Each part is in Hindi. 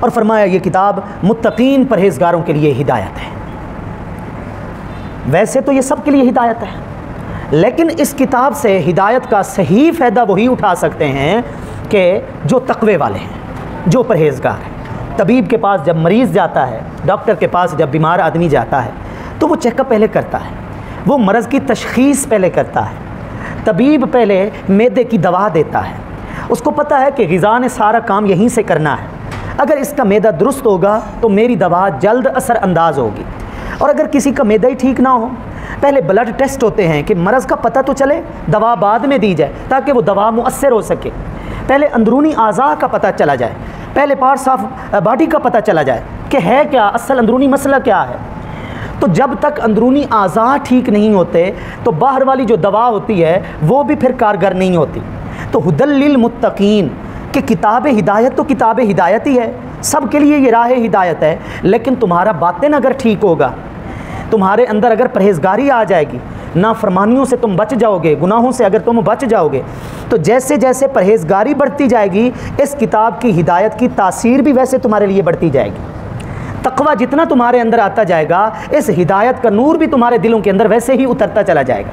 और फरमाया ये किताब मुत्तकीन परहेज़गारों के लिए हिदायत है। वैसे तो ये सब के लिए हिदायत है, लेकिन इस किताब से हिदायत का सही फ़ायदा वही उठा सकते हैं कि जो तक़वे वाले हैं, जो परहेज़गार हैं। तबीब के पास जब मरीज़ जाता है, डॉक्टर के पास जब बीमार आदमी जाता है, तो वो चेकअप पहले करता है, वो मर्ज़ की तशख़ीस पहले करता है। तबीब पहले मैदे की दवा देता है, उसको पता है कि ग़िज़ा ने सारा काम यहीं से करना है। अगर इसका मैदा दुरुस्त होगा तो मेरी दवा जल्द असर अंदाज होगी, और अगर किसी का मैदा ही ठीक ना हो, पहले ब्लड टेस्ट होते हैं कि मर्ज़ का पता तो चले, दवा बाद में दी जाए ताकि वो दवा मुअस्सर हो सके। पहले अंदरूनी आज़ा का पता चला जाए, पहले पार्ट्स ऑफ बॉडी का पता चला जाए कि है क्या, असल अंदरूनी मसला क्या है। तो जब तक अंदरूनी आज़ा ठीक नहीं होते तो बाहर वाली जो दवा होती है वो भी फिर कारगर नहीं होती। तो हुदल लिल मुत्तकीन कि किताब हिदायत तो किताब हिदायत ही है, सब के लिए ये राह हिदायत है। लेकिन तुम्हारा बातिन अगर ठीक होगा, तुम्हारे अंदर अगर परहेज़गारी आ जाएगी, नाफरमानियों से तुम बच जाओगे, गुनाहों से अगर तुम बच जाओगे, तो जैसे जैसे परहेज़गारी बढ़ती जाएगी इस किताब की हिदायत की तासीर भी वैसे तुम्हारे लिए बढ़ती जाएगी। तक़वा जितना तुम्हारे अंदर आता जाएगा, इस हिदायत का नूर भी तुम्हारे दिलों के अंदर वैसे ही उतरता चला जाएगा।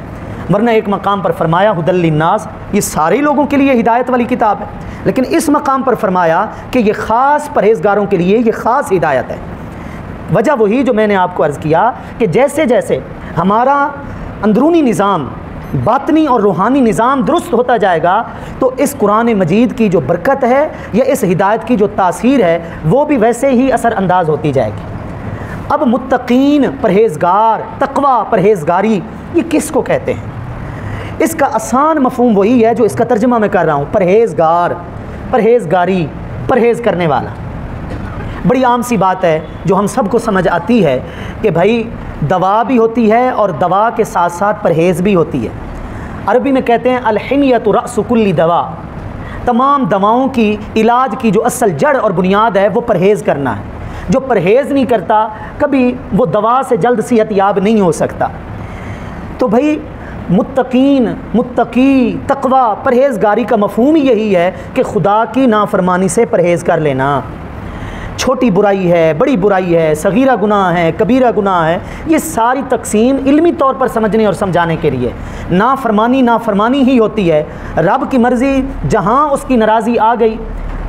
वरना एक मकाम पर फरमाया हुदल लिन्नास, ये सारे लोगों के लिए हिदायत वाली किताब है, लेकिन इस मकाम पर फरमाया कि ये ख़ास परहेज़गारों के लिए ये ख़ास हिदायत है। वजह वही जो मैंने आपको अर्ज़ किया कि जैसे जैसे हमारा अंदरूनी निज़ाम, बातनी और रूहानी निज़ाम दुरुस्त होता जाएगा, तो इस कुरान मजीद की जो बरकत है या इस हिदायत की जो तासीर है वो भी वैसे ही असर अंदाज होती जाएगी। अब मुत्तकीन परहेज़गार, तक़वा परहेज़गारी, ये किसको कहते हैं? इसका आसान मफ़हूम वही है जो इसका तर्जुमा मैं कर रहा हूँ, परहेज़गार, परहेज़गारी, परहेज़ करने वाला। बड़ी आम सी बात है जो हम सबको समझ आती है कि भाई दवा भी होती है और दवा के साथ साथ परहेज़ भी होती है। अरबी में कहते हैं अल-हिम्यतु रअसु कुल्ली दवा, तमाम दवाओं की, इलाज की जो असल जड़ और बुनियाद है वो परहेज़ करना है। जो परहेज़ नहीं करता कभी वो दवा से जल्द सेहतयाब नहीं हो सकता। तो भाई मुत्तकीन, मुत्तकी, तक़वा, परहेज़गारी का मफ़हूम यही है कि खुदा की नाफरमानी से परहेज़ कर लेना। छोटी बुराई है, बड़ी बुराई है, सगीरा गुनाह है, कबीरा गुनाह है, ये सारी तकसीम इल्मी तौर पर समझने और समझाने के लिए। नाफरमानी ही होती है। रब की मर्ज़ी जहाँ उसकी नाराज़ी आ गई,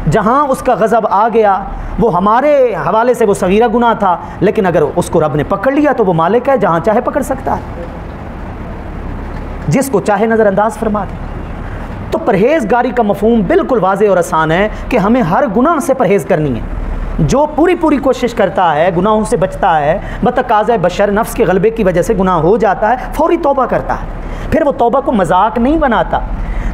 जहाँ उसका गज़ब आ गया, वो हमारे हवाले से वो सगीरा गुनाह था, लेकिन अगर उसको रब ने पकड़ लिया तो वो मालिक है, जहाँ चाहे पकड़ सकता है, जिसको चाहे नज़रअंदाज फरमा दे। तो परहेज़गारी का मफ़हूम बिल्कुल वाज़ेह और आसान है कि हमें हर गुनाह से परहेज़ करनी है। जो पूरी कोशिश करता है, गुनाहों से बचता है, बतकाज़े बशर नफ्स के गलबे की वजह से गुनाह हो जाता है, फ़ौरी तौबा करता है। फिर वो तौबा को मजाक नहीं बनाता,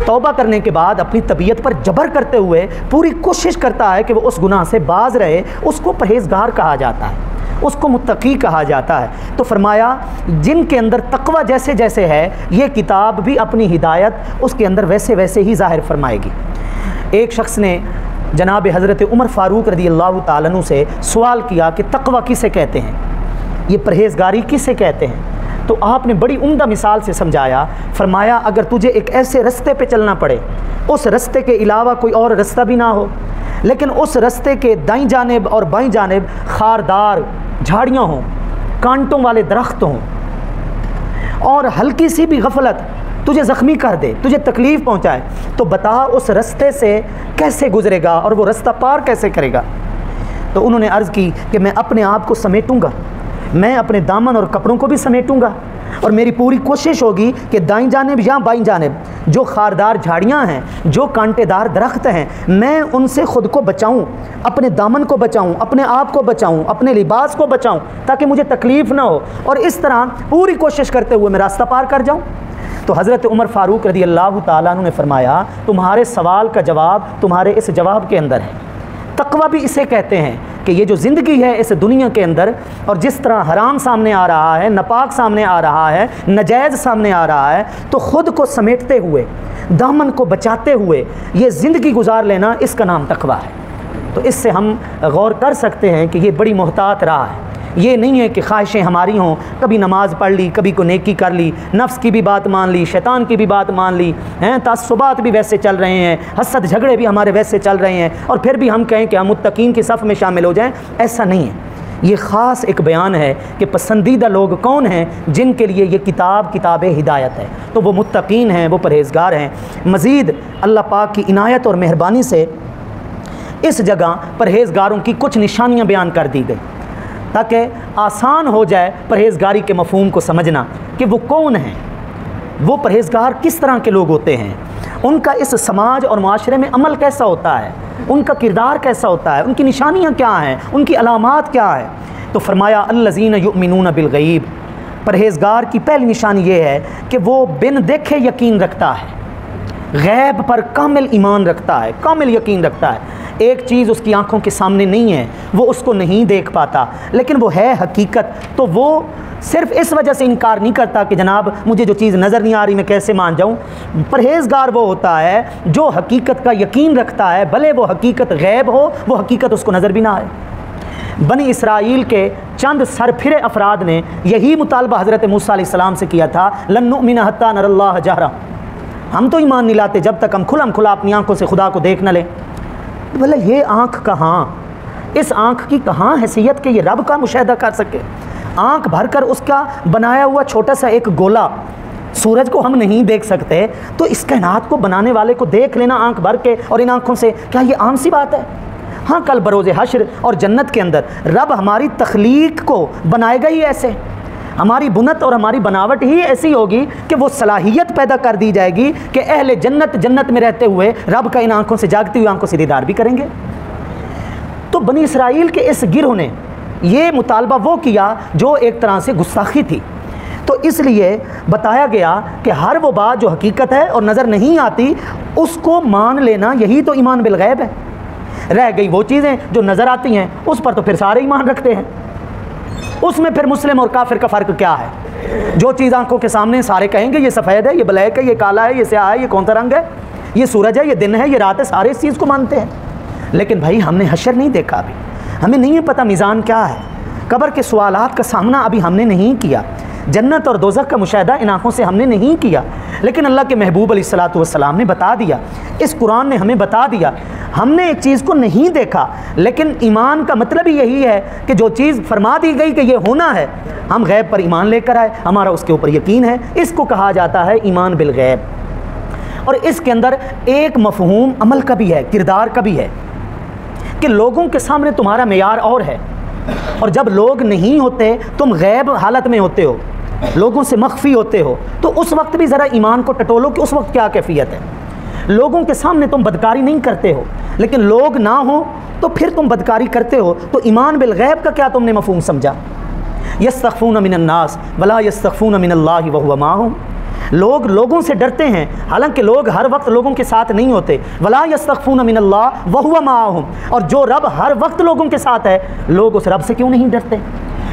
तौबा करने के बाद अपनी तबीयत पर जबर करते हुए पूरी कोशिश करता है कि वो उस गुनाह से बाज रहे। उसको परहेज़गार कहा जाता है, उसको मुत्तकी कहा जाता है। तो फरमाया जिनके अंदर तक़वा जैसे जैसे है, ये किताब भी अपनी हिदायत उसके अंदर वैसे वैसे ही ज़ाहिर फरमाएगी। एक शख्स ने जनाब हज़रत उमर फ़ारूक रज़ियल्लाहु ताला अन्हु से सवाल किया कि तक़वा किसे कहते हैं, ये परहेज़गारी किसे कहते हैं? तो आपने बड़ी उम्दा मिसाल से समझाया। फरमाया अगर तुझे एक ऐसे रास्ते पे चलना पड़े, उस रास्ते के अलावा कोई और रास्ता भी ना हो, लेकिन उस रास्ते के दाईं जानिब और बाईं जानिब खारदार झाड़ियाँ हों, कांटों वाले दरख्त हों, और हल्की सी भी गफलत तुझे ज़ख्मी कर दे, तुझे तकलीफ़ पहुँचाए, तो बता उस रास्ते से कैसे गुज़रेगा और वो रास्ता पार कैसे करेगा? तो उन्होंने अर्ज़ की कि मैं अपने आप को समेटूँगा, मैं अपने दामन और कपड़ों को भी समेटूँगा, और मेरी पूरी कोशिश होगी कि दाईं जानिब या बाईं जानिब जो खारदार झाड़ियाँ हैं, जो कांटेदार दरख्त हैं, मैं उनसे ख़ुद को बचाऊँ, अपने दामन को बचाऊँ, अपने आप को बचाऊँ, अपने लिबास को बचाऊँ, ताकि मुझे तकलीफ़ ना हो, और इस तरह पूरी कोशिश करते हुए मैं रास्ता पार कर जाऊँ। तो हज़रत उमर फ़ारूक रज़ियल्लाहु ताला अन्हु ने फरमाया तुम्हारे सवाल का जवाब तुम्हारे इस जवाब के अंदर है। तक़वा भी इसे कहते हैं कि ये जो ज़िंदगी है इस दुनिया के अंदर, और जिस तरह हराम सामने आ रहा है, नापाक सामने आ रहा है, नाजायज़ सामने आ रहा है, तो ख़ुद को समेटते हुए, दामन को बचाते हुए ये ज़िंदगी गुजार लेना, इसका नाम तक़वा है। तो इससे हम गौर कर सकते हैं कि ये बड़ी मोहतात राह है। ये नहीं है कि ख्वाहिशें हमारी हों, कभी नमाज़ पढ़ ली, कभी को नेकी कर ली, नफ्स की भी बात मान ली, शैतान की भी बात मान ली, हैं तासुबात भी वैसे चल रहे हैं, हसद झगड़े भी हमारे वैसे चल रहे हैं, और फिर भी हम कहें कि हम मुत्तकीन की सफ़ में शामिल हो जाएं, ऐसा नहीं है। ये ख़ास एक बयान है कि पसंदीदा लोग कौन हैं जिनके लिए ये किताब हिदायत है, तो वो मुत्तकीन हैं, वो परहेज़गार हैं। मज़ीद अल्लाह पाक की इनायत और मेहरबानी से इस जगह परहेज़गारों की कुछ निशानियाँ बयान कर दी गई ताकि आसान हो जाए परहेज़गारी के मफ़हूम को समझना कि वो कौन हैं, वो परहेज़गार किस तरह के लोग होते हैं, उनका इस समाज और माशरे में अमल कैसा होता है, उनका किरदार कैसा होता है, उनकी निशानियाँ क्या हैं, उनकी अलामात क्या है। तो फरमाया अल्लज़ीन युमिनून बिलग़ैब, परहेज़गार की पहली निशानी ये है कि वो बिन देखे यकीन रखता है, गैब पर कामिल ईमान रखता है, कामिल यकीन रखता है। एक चीज़ उसकी आंखों के सामने नहीं है, वो उसको नहीं देख पाता, लेकिन वो है हकीकत, तो वो सिर्फ़ इस वजह से इनकार नहीं करता कि जनाब मुझे जो चीज़ नज़र नहीं आ रही मैं कैसे मान जाऊँ। परहेज़गार वो होता है जो हकीकत का यकीन रखता है, भले वो हकीकत गैब हो, वो हकीकत उसको नज़र भी ना आए। बनी इसराइल के चंद सरफिरे अफराद ने यही मुतालबा हज़रत मूसा अलैहिस्सलाम से किया था, लन नुमिना हत्ता नरल्लाह जहरा, हम तो ईमान नहीं लाते जब तक हम खुला अपनी आँखों से खुदा को देख न लें। बोले ये आँख कहाँ, इस आँख की कहाँ हैसियत कि ये रब का मुशाहिदा कर सके। आँख भर कर उसका बनाया हुआ छोटा सा एक गोला, सूरज को हम नहीं देख सकते, तो इस कायनात को बनाने वाले को देख लेना आँख भर के और इन आँखों से, क्या ये आम सी बात है? हाँ, कल बरोज़े हश्र और जन्नत के अंदर रब हमारी तख्लीक को बनाएगा ही ऐसे, हमारी बुनत और हमारी बनावट ही ऐसी होगी कि वो सलाहियत पैदा कर दी जाएगी कि अहले जन्नत में रहते हुए रब का इन आंखों से, जागती हुई आंखों से दीदार भी करेंगे। तो बनी इसराइल के इस गिरोह ने ये मुतालबा वो किया जो एक तरह से गुस्ताखी थी, तो इसलिए बताया गया कि हर वो बात जो हकीकत है और नज़र नहीं आती उसको मान लेना, यही तो ईमान बिल गैब है। रह गई वो चीज़ें जो नज़र आती हैं, उस पर तो फिर सारे ईमान रखते हैं। उसमें फिर मुस्लिम और काफिर का फ़र्क क्या है? जो चीज़ आंखों के सामने सारे कहेंगे ये सफ़ेद है, ये ब्लैक है, ये काला है, ये स्याह है, ये कौन सा रंग है, ये सूरज है, ये दिन है, ये रात है, सारे इस चीज़ को मानते हैं। लेकिन भाई हमने हशर नहीं देखा, अभी हमें नहीं है पता मीज़ान क्या है, कब्र के सवालात का सामना अभी हमने नहीं किया, जन्नत और दोज़ख का मुशाहिदा इन आँखों से हमने नहीं किया, लेकिन अल्लाह के महबूब अलैहिस्सलातु वस्सलाम ने बता दिया, इस कुरान ने हमें बता दिया। हमने एक चीज़ को नहीं देखा, लेकिन ईमान का मतलब ही यही है कि जो चीज़ फरमा दी गई कि ये होना है, हम गैब पर ईमान लेकर आए, हमारा उसके ऊपर यकीन है। इसको कहा जाता है ईमान बिल गैब। और इसके अंदर एक मफ़हूम अमल का भी है, किरदार का भी है, कि लोगों के सामने तुम्हारा मेयार और है, और जब लोग नहीं होते तुम गैब हालत में होते हो, लोगों से मख्फी होते हो, तो उस वक्त भी ज़रा ईमान को टटोलो कि उस वक्त क्या कैफियत है। लोगों के सामने तुम बदकारी नहीं करते हो, लेकिन लोग ना हो तो फिर तुम बदकारी करते हो, तो ईमान बिल गैब का क्या तुमने मफ़हूम समझा? यस्तख़फ़ून मिनन्नास वला यस्तख़फ़ून मिनल्लाहि वहुव माअहुम, लोग लोगों से डरते हैं, हालांकि लोग हर वक्त लोगों के साथ नहीं होते। वला यस्तख़फ़ून मिनल्लाहि वहुव माअहुम, और जो रब हर वक्त लोगों के साथ है, लोग उस रब से क्यों नहीं डरते?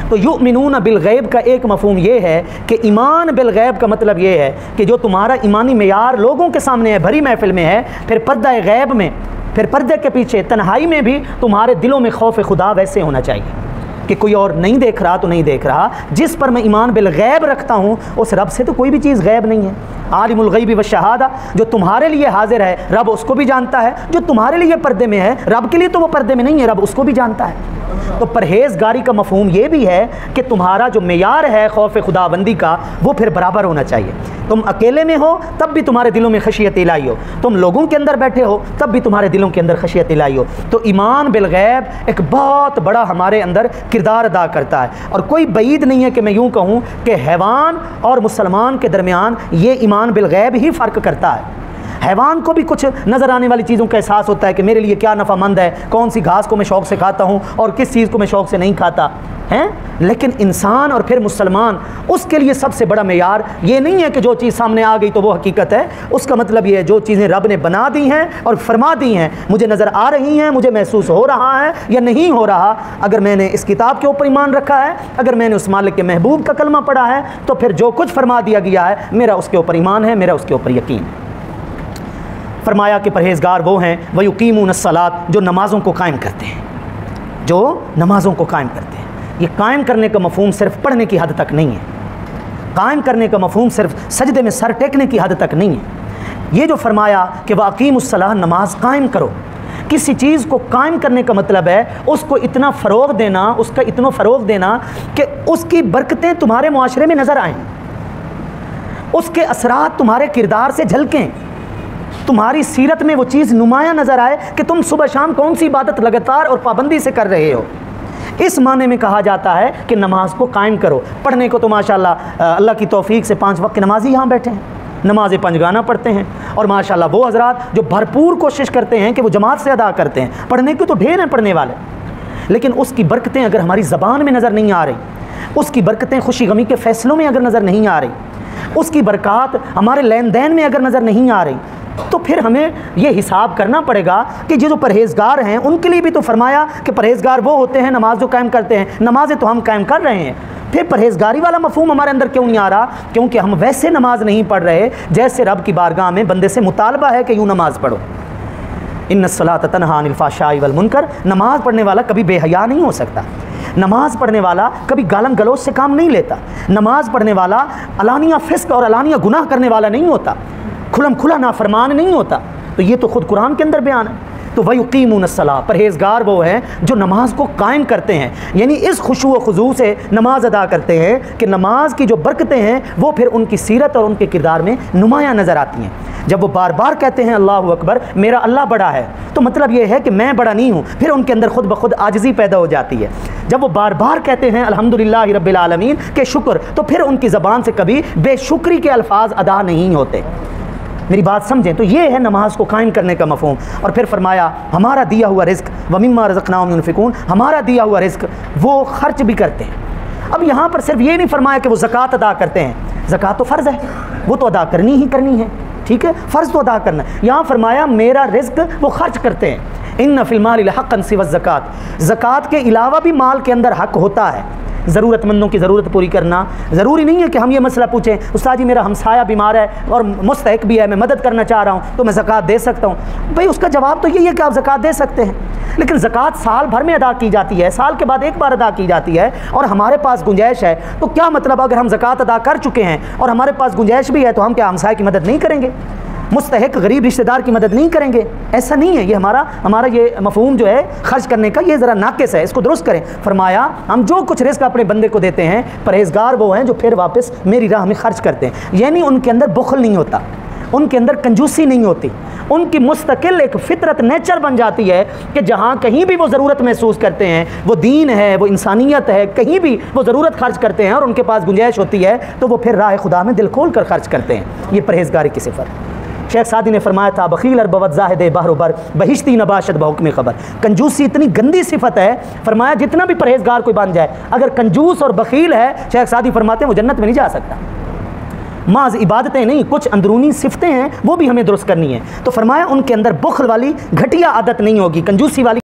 तो युमिनून बिल गैब का एक मफ़हूम ये है कि ईमान बिल गैब का मतलब ये है कि जो तुम्हारा ईमानी मेयार लोगों के सामने है, भरी महफिल में है, फिर पर्दा गैब में, फिर पर्दे के पीछे तन्हाई में भी तुम्हारे दिलों में खौफ खुदा वैसे होना चाहिए कि कोई और नहीं देख रहा तो नहीं देख रहा, जिस पर मैं ईमान बिल गैब रखता हूँ उस रब से तो कोई भी चीज़ गैब नहीं है। आलिमुल गैबी व शहादा, जो तुम्हारे लिए हाजिर है रब उसको भी जानता है, जो तुम्हारे लिए पर्दे में है रब के लिए तो वो पर्दे में नहीं है, रब उसको भी जानता है। तो परहेज़गारी का मफ़हूम ये भी है कि तुम्हारा जो मेयार है खौफ खुदाबंदी का, वो फिर बराबर होना चाहिए। तुम अकेले में हो तब भी तुम्हारे दिलों में खशियत इलाही हो, तुम लोगों के अंदर बैठे हो तब भी तुम्हारे दिलों के अंदर खशियत इलाही हो। तो ईमान बिल गैब एक बहुत बड़ा हमारे अंदर किरदार अदा करता है, और कोई बईद नहीं है कि मैं यूँ कहूँ कि हैवान और मुसलमान के दरमियान ये ईमान बिल गैब ही फ़र्क करता है। हैवान को भी कुछ नज़र आने वाली चीज़ों का एहसास होता है कि मेरे लिए क्या नफ़ामंद है, कौन सी घास को मैं शौक़ से खाता हूँ और किस चीज़ को मैं शौक़ से नहीं खाता हैं। लेकिन इंसान और फिर मुसलमान, उसके लिए सबसे बड़ा मेयार ये नहीं है कि जो चीज़ सामने आ गई तो वो हकीकत है। उसका मतलब ये है जो चीज़ें रब ने बना दी हैं और फरमा दी हैं, मुझे नज़र आ रही हैं, मुझे महसूस हो रहा है या नहीं हो रहा, अगर मैंने इस किताब के ऊपर ईमान रखा है, अगर मैंने उस मालिक के महबूब का कलमा पढ़ा है, तो फिर जो कुछ फरमा दिया गया है मेरा उसके ऊपर ईमान है, मेरा उसके ऊपर यकीन है। फरमाया कि परहेज़गार वो हैं वयुकीमून अस्सलात, जो नमाज़ों को कायम करते हैं, जो नमाज़ों को कायम करते हैं। ये कायम करने का मफहूम सिर्फ पढ़ने की हद तक नहीं है, कायम करने का मफहूम सिर्फ सजदे में सर टेकने की हद तक नहीं है। ये जो फरमाया कि वाक़ीमुस्सलाह, नमाज कायम करो, किसी चीज़ को कायम करने का मतलब है उसको इतना फ़रोग़ देना, उसका इतना फ़रोग़ देना कि उसकी बरकतें तुम्हारे मुआशरे में नज़र आएँ, उसके असरात तुम्हारे किरदार से झलकें, तुम्हारी सीरत में वो चीज़ नुमाया नज़र आए कि तुम सुबह शाम कौन सी इबादत लगातार और पाबंदी से कर रहे हो। इस माने में कहा जाता है कि नमाज को कायम करो। पढ़ने को तो माशाल्लाह अल्लाह की तौफीक से 5 वक्त की नमाज़ी यहाँ बैठे हैं, नमाज़ पंजगाना पढ़ते हैं, और माशाल्लाह वो हज़रात जो भरपूर कोशिश करते हैं कि वो जमात से अदा करते हैं। पढ़ने को तो ढेर हैं पढ़ने वाले, लेकिन उसकी बरकतें अगर हमारी ज़बान में नज़र नहीं आ रही, उसकी बरकतें खुशी गमी के फ़ैसलों में अगर नज़र नहीं आ रही, उसकी बरक़ात हमारे लेन देन में अगर नज़र नहीं आ रही, तो फिर हमें ये हिसाब करना पड़ेगा कि जो परहेज़गार हैं उनके लिए भी तो फरमाया कि परहेज़गार वो होते हैं नमाज जो कायम करते हैं। नमाज़ें तो हम कायम कर रहे हैं, फिर परहेज़गारी वाला मफ़हूम हमारे अंदर क्यों नहीं आ रहा? क्योंकि हम वैसे नमाज नहीं पढ़ रहे जैसे रब की बारगाह में बंदे से मुतालबा है कि यूँ नमाज़ पढ़ो। इन्नस्सलात तन्हा अनिल फ़हशाई वल मुनकर। नमाज़ पढ़ने वाला कभी बेहया नहीं हो सकता, नमाज़ पढ़ने वाला कभी गालम गलौज से काम नहीं लेता, नमाज़ पढ़ने वाला अलानिया फ़िस्क और अलानिया गुनाह करने वाला नहीं होता, खुलम खुला नाफरमान नहीं होता। तो ये तो ख़ुद कुरान के अंदर बयान है। तो वयुक़ीमूनस्सलाह, परहेज़गार वो हैं जो नमाज को कायम करते हैं, यानी इस खुशू व खुजू से नमाज अदा करते हैं कि नमाज की जो बरकतें हैं वो फिर उनकी सीरत और उनके किरदार में नुमायाँ नज़र आती हैं। जब वो बार बार कहते हैं अल्लाहु अकबर, मेरा अल्लाह बड़ा है, तो मतलब ये है कि मैं बड़ा नहीं हूँ, फिर उनके अंदर खुद ब खुद आजिज़ी पैदा हो जाती है। जब वो बार बार कहते हैं अल्हम्दुलिल्लाहि रब्बिल आलमीन के शुक्र, तो फिर उनकी ज़बान से कभी बेशुक्री के अल्फाज अदा नहीं होते। मेरी बात समझें, तो ये है नमाज को कायम करने का मफ़हूम। और फिर फरमाया हमारा दिया हुआ रिज़्क़ व मिम्मा रज़क़नाहुम युनफ़िक़ून, हमारा दिया हुआ रिज़्क़ वो खर्च भी करते हैं। अब यहाँ पर सिर्फ ये नहीं फरमाया कि वो ज़कात अदा करते हैं, ज़कात तो फ़र्ज़ है, वो तो अदा करनी ही करनी है, ठीक है, फ़र्ज़ तो अदा करना है। यहाँ फरमाया मेरा रिज़्क़ वो खर्च करते हैं। इन्न फ़िल मालि लहक़्क़न सिवा ज़कात, ज़कात के अलावा भी माल के अंदर हक़ होता है। ज़रूरतमंदों की ज़रूरत पूरी करना, ज़रूरी नहीं है कि हम ये मसला पूछें उस्ताद जी मेरा हमसाया बीमार है और मुस्तहिक भी है, मैं मदद करना चाह रहा हूँ तो मैं ज़कात दे सकता हूँ। भाई उसका जवाब तो यही है कि आप ज़कात दे सकते हैं, लेकिन ज़कात साल भर में अदा की जाती है, साल के बाद एक बार अदा की जाती है, और हमारे पास गुंजाइश है। तो क्या मतलब अगर हम ज़कात अदा कर चुके हैं और हमारे पास गुंजाइश भी है तो हम क्या हमसाया की मदद नहीं करेंगे, मुस्तहिक गरीब रिश्तेदार की मदद नहीं करेंगे? ऐसा नहीं है। ये हमारा ये मफ़हूम जो है खर्च करने का, ये ज़रा नाक़िस है, इसको दुरुस्त करें। फरमाया हम जो कुछ रिज़्क़ अपने बंदे को देते हैं, परहेज़गार वो हैं जो फिर वापस मेरी राह में खर्च करते हैं, यानी उनके अंदर बुख़ल नहीं होता, उनके अंदर कंजूसी नहीं होती, उनकी मुस्तकिल एक फ़ितरत नेचर बन जाती है कि जहाँ कहीं भी वो ज़रूरत महसूस करते हैं, वो दीन है, वो इंसानियत है, कहीं भी वो ज़रूरत खर्च करते हैं और उनके पास गुंजाइश होती है तो वो फिर राह खुदा में दिल खोल कर खर्च करते हैं। ये परहेज़गारी की सिफ़त। शेख सादी ने फरमाया था बखील अर बवत ज़ाहिद बहरो बर बहिश्ती नबाशत बहुक्म खबर। कंजूसी इतनी गंदी सिफत है, फरमाया जितना भी परहेज़गार कोई बन जाए, अगर कंजूस और बखील है, शेख सादी फरमाते हैं वो जन्नत में नहीं जा सकता। माज इबादतें नहीं, कुछ अंदरूनी सिफतें हैं वो भी हमें दुरुस्त करनी है। तो फरमाया उनके अंदर बुख़ल वाली घटिया आदत नहीं होगी, कंजूसी वाली